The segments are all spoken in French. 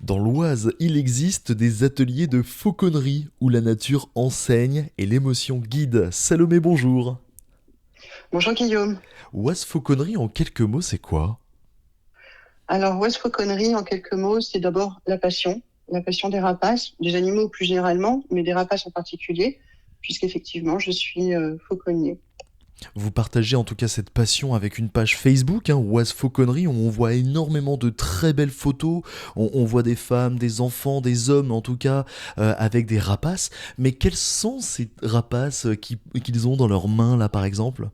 Dans l'Oise, il existe des ateliers de fauconnerie où la nature enseigne et l'émotion guide. Salomé, bonjour. Bonjour Guillaume. Oise Fauconnerie, en quelques mots, c'est quoi? Alors, West Fauconnerie, en quelques mots, c'est d'abord la passion des rapaces, des animaux plus généralement, mais des rapaces en particulier, puisqu'effectivement, je suis fauconnier. Vous partagez en tout cas cette passion avec une page Facebook, Oise Fauconnerie, où on voit énormément de très belles photos. On voit des femmes, des enfants, des hommes en tout cas, avec des rapaces. Mais quels sont ces rapaces qu'ils ont dans leurs mains là par exemple?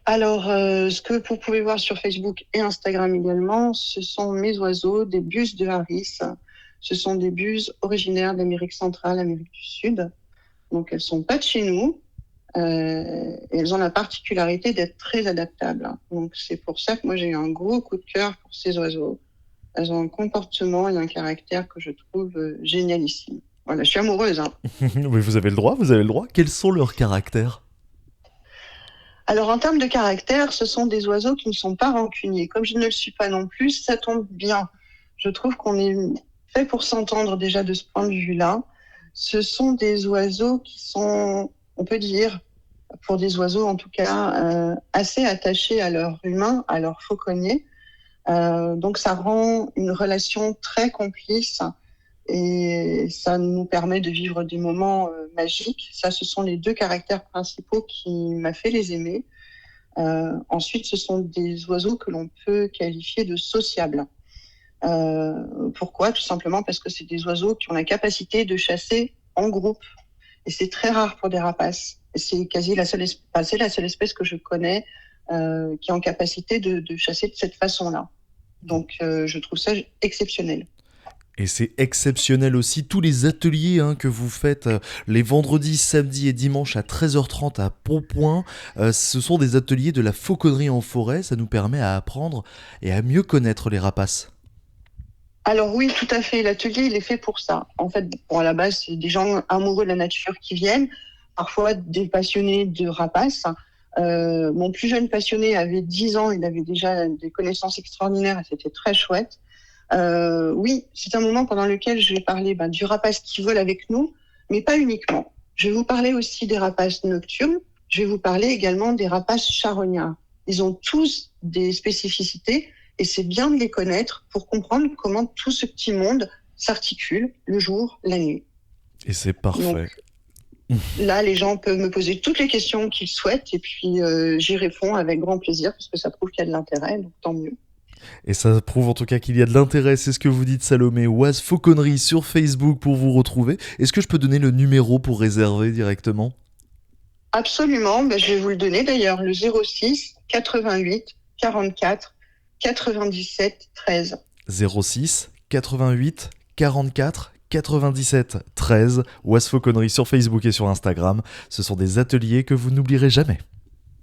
Alors, ce que vous pouvez voir sur Facebook et Instagram également, ce sont mes oiseaux, des buses de Harris. Ce sont des buses originaires d'Amérique centrale, Amérique du Sud. Donc, elles sont pas de chez nous. Et elles ont la particularité d'être très adaptables. Donc, c'est pour ça que moi, j'ai eu un gros coup de cœur pour ces oiseaux. Elles ont un comportement et un caractère que je trouve génialissime. Voilà, je suis amoureuse, hein. Mais vous avez le droit, vous avez le droit. Quels sont leurs caractères? Alors, en termes de caractère, ce sont des oiseaux qui ne sont pas rancuniers. Comme je ne le suis pas non plus, ça tombe bien. Je trouve qu'on est fait pour s'entendre déjà de ce point de vue-là. Ce sont des oiseaux qui sont, on peut dire, pour des oiseaux en tout cas, assez attachés à leur humain, à leur fauconnier. Donc, ça rend une relation très complice et ça nous permet de vivre des moments magiques. Ça, ce sont les deux caractères principaux qui m'a fait les aimer. Ensuite, ce sont des oiseaux que l'on peut qualifier de sociables. Pourquoi? Tout simplement parce que c'est des oiseaux qui ont la capacité de chasser en groupe. Et c'est très rare pour des rapaces. C'est quasi c'est la seule espèce que je connais qui est en capacité de chasser de cette façon-là. Donc, je trouve ça exceptionnel. Et c'est exceptionnel aussi, tous les ateliers que vous faites les vendredis, samedis et dimanches à 13h30 à Pontpoint, ce sont des ateliers de la fauconnerie en forêt, ça nous permet à apprendre et à mieux connaître les rapaces. Alors oui, tout à fait. L'atelier, il est fait pour ça. En fait, bon, à la base, c'est des gens amoureux de la nature qui viennent, parfois des passionnés de rapaces. Mon plus jeune passionné avait 10 ans, il avait déjà des connaissances extraordinaires et c'était très chouette. Oui, c'est un moment pendant lequel je vais parler du rapace qui vole avec nous, mais pas uniquement. Je vais vous parler aussi des rapaces nocturnes. Je vais vous parler également des rapaces charognards. Ils ont tous des spécificités et c'est bien de les connaître pour comprendre comment tout ce petit monde s'articule le jour, la nuit. Et c'est Donc parfait. là, les gens peuvent me poser toutes les questions qu'ils souhaitent et puis j'y réponds avec grand plaisir parce que ça prouve qu'il y a de l'intérêt, donc tant mieux. Et ça prouve en tout cas qu'il y a de l'intérêt, c'est ce que vous dites Salomé. Oise Fauconnerie sur Facebook pour vous retrouver. Est-ce que je peux donner le numéro pour réserver directement? Absolument, je vais vous le donner d'ailleurs, le 06 88 44 97 13. 06 88 44 97 13. Oise Fauconnerie sur Facebook et sur Instagram. Ce sont des ateliers que vous n'oublierez jamais.